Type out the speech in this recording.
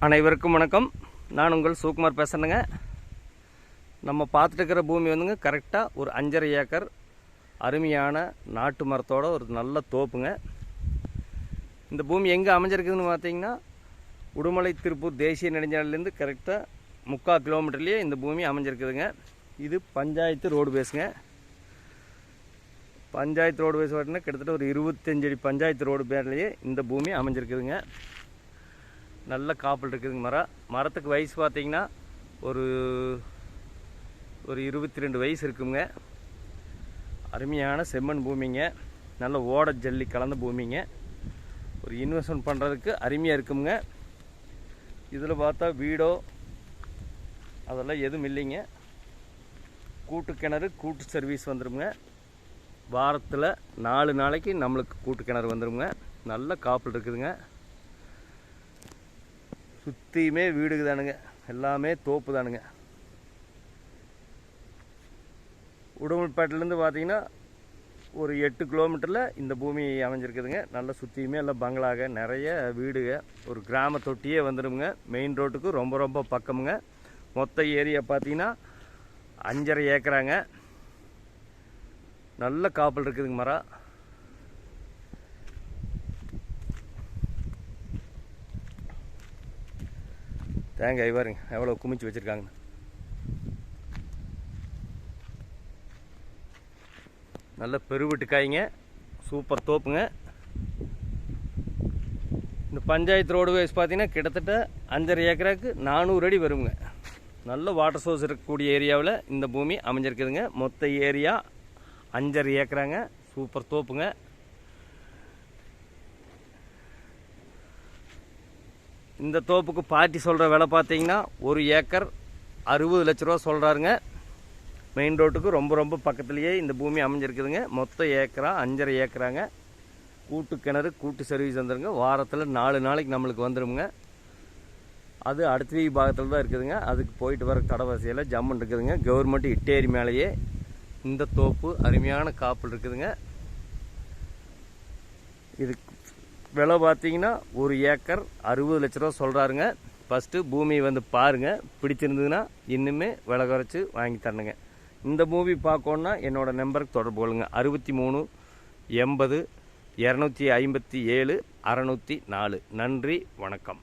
அனைவருக்கும் வணக்கம். நான் உங்கள் சுகுமார் பேசுகிறேங்க. நம்ம பார்த்துட்டு இருக்கிற பூமி வந்துங்க கரெக்டாக ஒரு 5.5 ஏக்கர் அருமையான நாட்டு மரத்தோட ஒரு நல்ல தோப்புங்க. இந்த பூமி எங்கே அமைஞ்சிருக்குதுன்னு பார்த்தீங்கன்னா, உடுமலை திருப்பூர் தேசிய நெடுஞ்சாலையிலேருந்து கரெக்டாக 3/4 கிலோமீட்டர்லேயே இந்த பூமி அமைஞ்சிருக்குதுங்க. இது பஞ்சாயத்து ரோடு பேஸுங்க. பஞ்சாயத்து ரோடு பேஸ் பார்த்தீங்கன்னா கிட்டத்தட்ட ஒரு 25 அடி பஞ்சாயத்து ரோடு பேர்லேயே இந்த பூமி அமைஞ்சிருக்குதுங்க. நல்ல காப்பல் இருக்குதுங்க. மரத்துக்கு வயசு பார்த்திங்கன்னா ஒரு 22 வயசு இருக்குங்க. அருமையான செம்மண் பூமிங்க. நல்ல ஓட ஜல்லி கலந்த பூமிங்க. ஒரு இன்வெஸ்ட்மெண்ட் பண்ணுறதுக்கு அருமையாக இருக்குங்க. இதில் பார்த்தா வீடோ அதெல்லாம் எதுவும் இல்லைங்க. கூட்டு கிணறு கூட்டு சர்வீஸ் வந்துடுங்க. வாரத்தில் 4 நாளைக்கு நம்மளுக்கு கூட்டு கிணறு வந்துடுங்க. நல்ல காப்பல் இருக்குதுங்க. சுற்றியுமே வீடுக்கு தானுங்க, எல்லாமே தோப்பு தானுங்க. உடுமல்பேட்டிலேருந்து பார்த்தீங்கன்னா ஒரு 8 கிலோமீட்டரில் இந்த பூமி அமைஞ்சிருக்குதுங்க. நல்ல சுற்றியுமே எல்லாம் பங்களாக நிறைய வீடுங்க. ஒரு கிராம தொட்டியே வந்துடுங்க. மெயின் ரோட்டுக்கு ரொம்ப ரொம்ப பக்கமுங்க. மொத்த ஏரியா பார்த்தீங்கன்னா 5.5 ஏக்கராங்க. நல்ல காப்பல் இருக்குதுங்க மரம். தேங்காய் பாருங்க எவ்வளோ குமிச்சு வச்சுருக்காங்க. நல்ல பெருவிட்டு காய்ங்க. சூப்பர் தோப்புங்க. இந்த பஞ்சாயத்து ரோடு வைஸ் பார்த்தீங்கன்னா கிட்டத்தட்ட 5.5 ஏக்கராக்கு 400 அடி வருங்க. நல்ல வாட்டர் சோர்ஸ் இருக்கக்கூடிய ஏரியாவில் இந்த பூமி அமைஞ்சிருக்குதுங்க. மொத்த ஏரியா 5.5 ஏக்கராங்க. சூப்பர் தோப்புங்க. இந்த தோப்புக்கு பார்ட்டி சொல்கிற விலை பார்த்தீங்கன்னா 1 ஏக்கர் 60 லட்ச ரூபா சொல்கிறாருங்க. மெயின் ரோட்டுக்கு ரொம்ப ரொம்ப பக்கத்துலேயே இந்த பூமி அமைஞ்சிருக்குதுங்க. மொத்த ஏக்கரா 5.5 ஏக்கராங்க. கூட்டு கிணறு கூட்டு சர்வீஸ் வந்துடுங்க. வாரத்தில் 4 நாளைக்கு நம்மளுக்கு வந்துடுங்க. அது அடுத்த பாகத்தில் தான் இருக்குதுங்க. அதுக்கு போயிட்டு வர கடவாசியில் ஜம்முன் இருக்குதுங்க. கவர்மெண்ட் இட்டேரி மேலேயே இந்த தோப்பு அருமையான காப்பல் இருக்குதுங்க. இதுக்கு விலை பார்த்தீங்கன்னா 1 ஏக்கர் 60 லட்ச ரூபா சொல்கிறாருங்க. ஃபஸ்ட்டு பூமி வந்து பாருங்கள். பிடிச்சிருந்ததுன்னா இன்னுமே விலை குறைச்சி வாங்கி தரணுங்க. இந்த மூவி பார்க்கணுன்னா என்னோடய நம்பருக்கு தொடர்பு கொள்ளுங்க. 63 80 257 604. நன்றி, வணக்கம்.